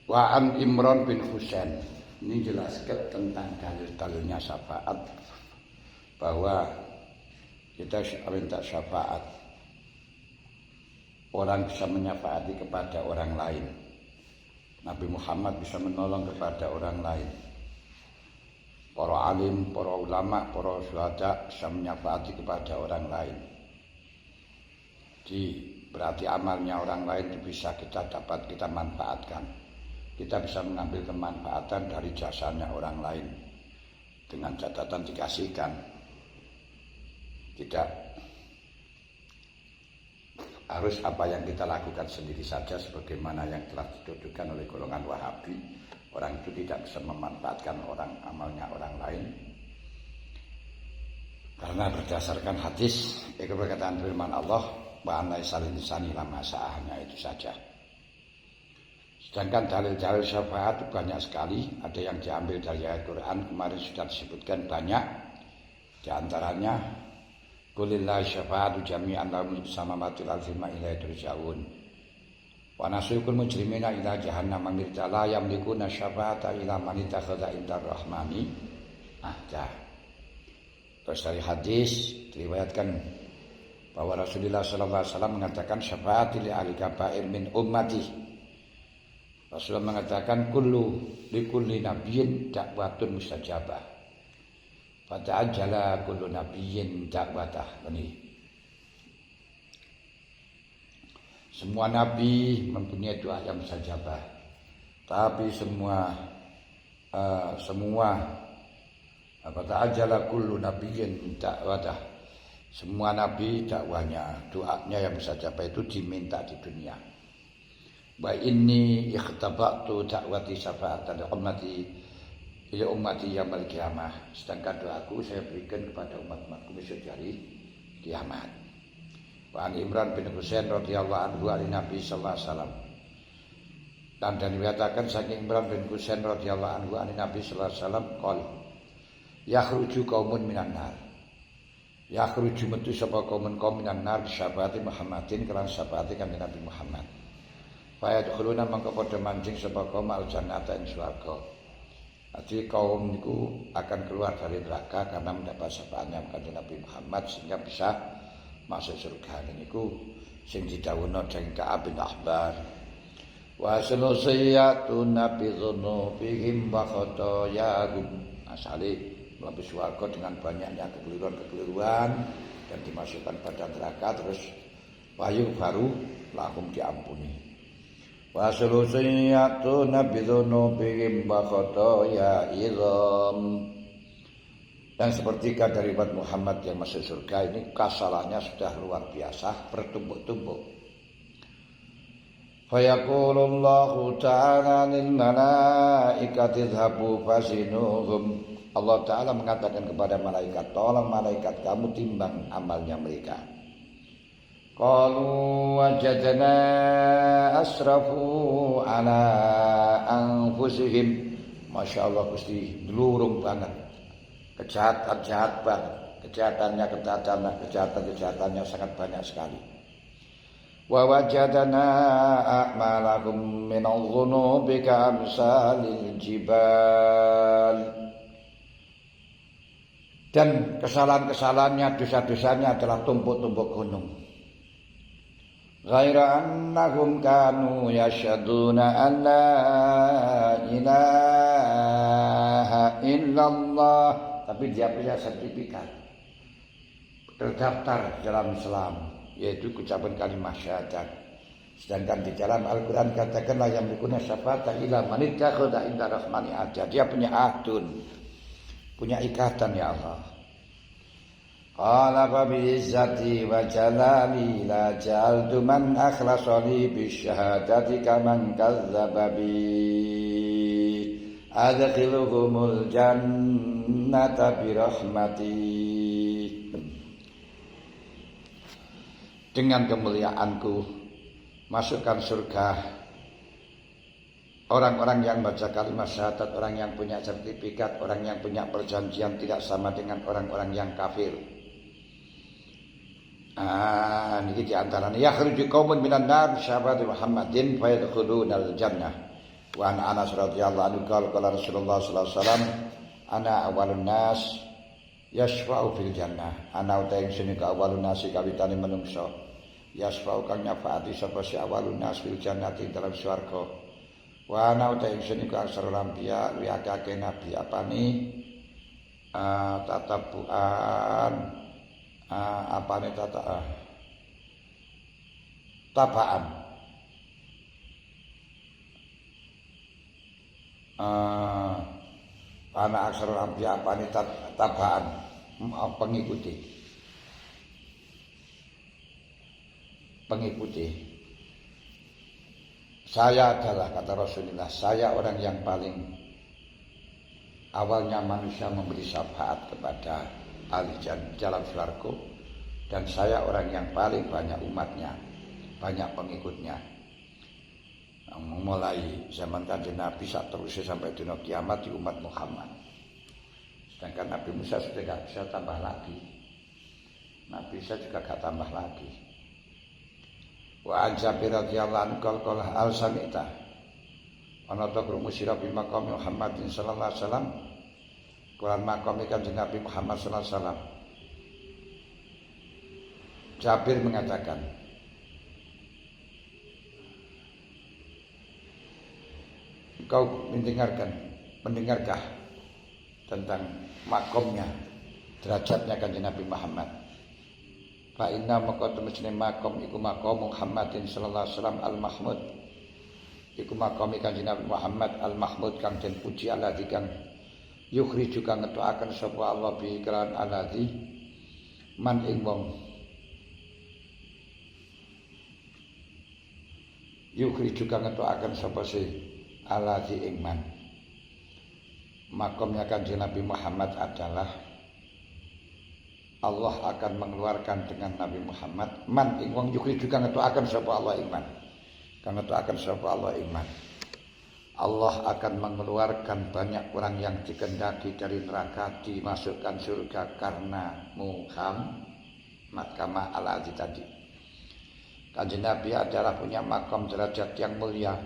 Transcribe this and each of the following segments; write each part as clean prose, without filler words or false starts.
Wa an Imran bin Husain. Ini jelaskan tentang dalil-dalilnya syafaat, bahwa kita minta syafaat, orang bisa menyafaati kepada orang lain. Nabi Muhammad bisa menolong kepada orang lain. Para alim, para ulama, para syuhada bisa menyafaati kepada orang lain. Jadi berarti amalnya orang lain itu bisa kita dapat, kita manfaatkan. Kita bisa mengambil kemanfaatan dari jasanya orang lain. Dengan catatan dikasihkan. Tidak harus apa yang kita lakukan sendiri saja, sebagaimana yang telah dituduhkan oleh golongan Wahabi. Orang itu tidak bisa memanfaatkan amalnya orang lain, karena berdasarkan hadis perkataan firman Allah, wa anai salilisani lama sa'ahnya, itu saja. Sedangkan dalil-dalil syafaat itu banyak sekali. Ada yang diambil dari ayat Quran, kemarin sudah disebutkan banyak. Di antaranya Qulillahi syafa'atu jami'an lahum samawati wal ardi wa ilaihi turja'un. Wa nasuqul mujrimina ila jahannam mirja la yamlikuna syafa'ata illa man ittakhadha indar rahmani ahda. Terus dari hadis diriwayatkan bahwa Rasulullah sallallahu alaihi wasallam mengatakan syafaati li ahli kabair min ummati. Rasulullah mengatakan likulli nabiyyin da'watun mustajabah. Fata'ajjala kullu nabiyyin da'watah. Ini semua nabi mempunyai doa yang mustajabah, tapi semua fata'ajjala kullu nabiyyin da'watah. Semua nabi dakwanya, doanya yang mustajabah itu diminta di dunia. Wa inni ikhtaba'tu da'wati syafa'atan ummati ila ummati yaumil qiyamah. Sedangkan doaku saya berikan kepada umat-umatku besok hari kiamat. Wa an Imran bin Husain radhiyallahu anhu an Nabi sallallahu alaihi wasallam. Dan diriwayatkan saking Imran bin Husain radhiyallahu anhu an Nabi sallallahu alaihi wasallam qol yakhruju qaumun minan nar. Yakhruju metu sapa qaumun minan nar syafaati Muhammadin kelan syafaati kanjeng Nabi Muhammad. Faya dkhuluna mangka padha mancing sapa kaum al-jannata ing swarga. Arti kaum niku akan keluar dari neraka karena mendapat syafaatnya kanjeng Nabi Muhammad sehingga bisa masuk surga. Niku sing didhawuhna dening Ka'ab bin Ahbar. Wa sunusiyatu nabi dzunubihim wa khotoyahum. Asale mlebu swarga dengan banyaknya kekeliruan-kekeliruan dan dimasukkan pada neraka, terus wahyu baru lahum diampuni. Wa sulusiyatu nabidhunu bihim wa khotoya idham. Dan sepertiga dari umat Muhammad yang masuk surga ini kesalahannya sudah luar biasa, bertumpuk-tumpuk. Fa yaqulullahu ta'ala lil malaikati idhabu fasinuhum. Allah Ta'ala mengatakan kepada malaikat, tolong malaikat kamu timbang amalnya mereka. Qalu wajadna asrafu ala anfusihim. Masya Allah Gusti, delurung banget. Kejahatan banget. Kejahatannya sangat banyak sekali. Wa wajadna a'malakum minal dhunubi ka'amsalil jibal. Dan kesalahan-kesalahannya, dosa-dosanya adalah tumpuk-tumpuk gunung. Ghaira annahum kanu yashaduna an la ilaha illallah. Tapi dia punya sertifikat terdaftar dalam Islam, yaitu ucapan kalimat syahadat. Sedangkan di dalam Al-Quran katakan la yamlikuna syafa'ata illa man ittakhadha inda rahmani ahda. Dia punya ahdun, punya ikatan, ya Allah. Qala fa bi'izzati wa jalali la ja'altu man akhlasa li bisyahadati kaman kadzdzaba bi adkhiluhumul jannata bi rahmati. Dengan kemuliaanku masukkan surga orang-orang yang baca kalimat syahadat, orang yang punya sertifikat, orang yang punya perjanjian tidak sama dengan orang-orang yang kafir. Ini di antaranya yakhruju qaumun minan nar syafaati Muhammadin fa yadkhulunal jannah. Wa an Anas radhiyallahu anhu qala Rasulullah sallallahu alaihi wasallam ana awalun nas yashfa'u fil jannah. Ana uta ingsun iku awalun nas kawitane manungsa yashfa'u kang nyafaati sapa si awalun nas fil jannati dalam swarga. Wa ana uta ingsun iku aksarul anbiya wi akeh nabi apane tatabuan apane tabaan ana aksarul anbiya apane tabaan pengikuti saya adalah kata Rasulullah, saya orang yang paling awalnya manusia memberi syafaat kepada ahli jalan swarga, dan saya orang yang paling banyak umatnya, banyak pengikutnya. Mulai zaman Kanjeng Nabi terus sampai dunia kiamat di umat Muhammad. Sedangkan Nabi Musa sudah tidak bisa tambah lagi. Nabi Isa juga gak tambah lagi. Wa an Jabir radhiyallahu anhu qala al sami'ta ana ta krungu sira bi maqam Muhammadin sallallahu alaihi wasallam. Quran maqam Kanjeng Nabi Muhammad sallallahu alaihi wasallam. Jabir mengatakan, engkau mendengarkah tentang makomnya, derajatnya Kanjeng Nabi Muhammad? Fa inna maqam temene makom iku makom Muhammadin sallallahu alaihi wasallam al-mahmud. Iku makom Kanjeng Nabi Muhammad al-mahmud kang den puji alladzi kang yukhriju kang ngethokaken sapa Allah bi ikran alladzi man ing wong yukhriju kang ngethokaken sapa si alladzi ing man. Makomnya Kanjeng Nabi Muhammad adalah Allah akan mengeluarkan dengan Nabi Muhammad man ing wong yukri juga ngethokaken sapa Allah iman. Kang ngethokaken sapa Allah iman. Allah akan mengeluarkan banyak orang yang dikehendaki dari neraka dimasukkan surga karena Muhammad kama al-azi tadi. Kanjeng Nabi adalah punya makam derajat yang mulia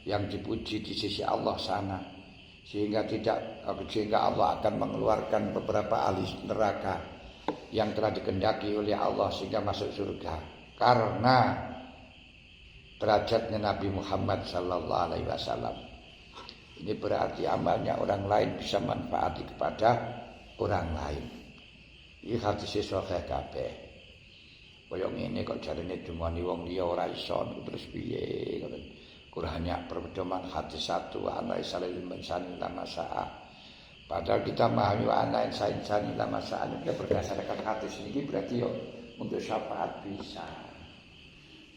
yang dipuji di sisi Allah sana, sehingga Allah akan mengeluarkan beberapa ahli neraka yang telah dikehendaki oleh Allah sehingga masuk surga karena derajatnya Nabi Muhammad sallallahu alaihi wasallam. Ini berarti amalnya orang lain bisa manfaati kepada orang lain. Iki hadis sahih kabeh. Kaya ngene kok jarene dumani wong liya ora iso terus piye ngoten. Kurangnya pedoman hadis satu ana salil insani lama sa'a. Padahal kita memahami ana insani lama sa'a itu berdasarkan hadis ini berarti yo untuk syafaat bisa.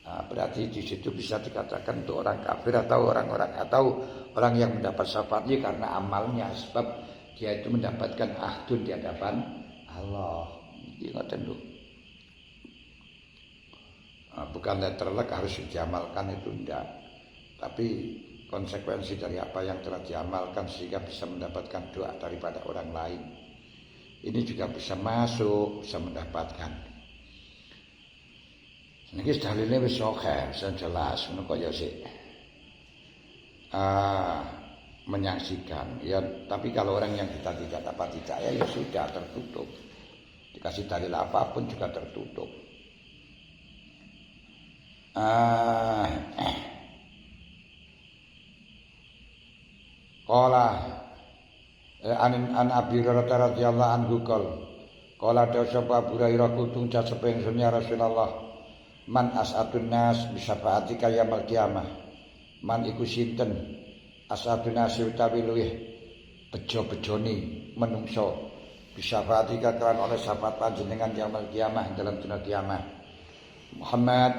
Nah, berarti di situ bisa dikatakan untuk orang kafir atau orang yang mendapat syafaatnya karena amalnya, sebab dia itu mendapatkan ahdun di hadapan Allah. Ingat dulu. Bukan letterlek harus diamalkan itu tidak, tapi konsekuensi dari apa yang telah diamalkan sehingga bisa mendapatkan doa daripada orang lain. Ini juga bisa masuk, bisa mendapatkan. Ini dalilnya wis sahih, wis jelas, ngono kaya sik. Menyaksikan ya, tapi kalau orang yang kita tidak dapat hidayah ya sudah tertutup. Dikasih dalil apapun juga tertutup. Qala an Abi Hurairah radhiyallahu anhu qala sapa Abu Hurairah kutung casepeng sunya Rasulullah man as'atun nas bi syafaatika yaumil qiyamah. Man iku sinten as'atun nas utawi luweh bejo-bejone menungso bi syafaatika kan oleh syafaat panjenengan yaumil qiyamah dalam dina kiamat. Muhammad,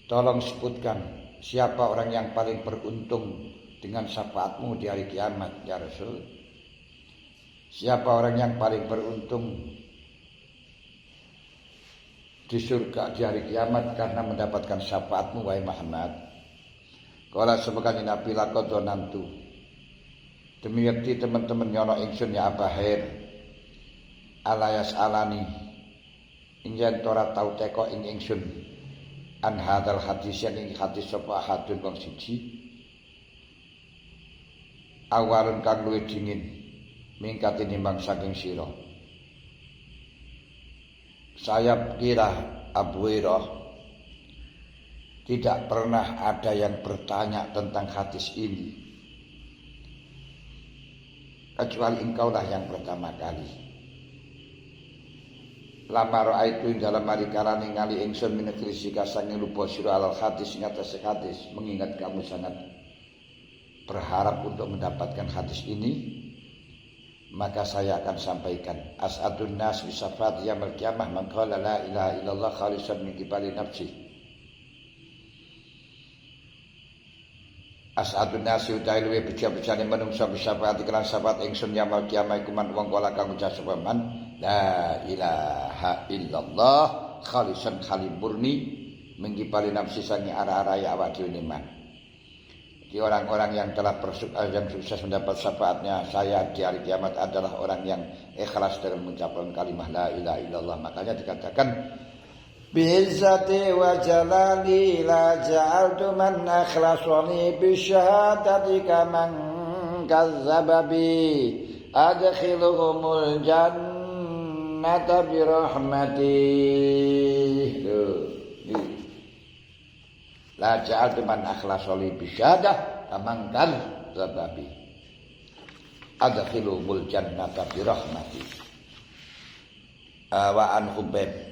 tolong sebutkan siapa orang yang paling beruntung dengan syafaatmu di hari kiamat ya Rasul. Siapa orang yang paling beruntung di surga di hari kiamat karena mendapatkan syafaatmu wahai Muhammad. Kala semoga Nabi lakon nantu demi yakti teman-teman nyono ingsun ya Abahir alayas alani injan tora tau teko ing ingsun an hadal hadis yang ing hadis sapa hadun wong siji awarun kang luwih dingin mingkat tinimbang saking sira. Saya kira Abu Hurairah tidak pernah ada yang bertanya tentang hadis ini kecuali engkaulah yang pertama kali. Lama ra'aitu ing dalam hari kala ningali ingsun minegeri sika sange lupa sira alal hadis ing atase hadis, mengingat kamu sangat berharap untuk mendapatkan hadis ini, maka saya akan sampaikan. As'adun nas bi syafaati yaumil qiyamah man qala la ilaha illallah khalisan min qibali nafsi. As'adun nas utai luwih beja-bejane manungsa bi syafaati kelan syafaat ingsun yaumil qiyamah iku man wong kala kang ucap sapa man la ilaha illallah khalisan khalim murni min qibali nafsi sangi arah-arah ya awak dhewe man. Di orang-orang yang telah yang sukses mendapat syafaatnya saya di hari kiamat adalah orang yang ikhlas dalam mengucapkan kalimat la ilaha illallah. Makanya dikatakan bi'izzati wa jalali la ja'altu man akhlasani bisyahadati kaman kazzaba bi adkhiluhumul jannata birahmati. La ja'altu man akhlasali bisyahadah kaman kazzaba bi adkhiluhumul jannata birahmati. Wa an Hubayb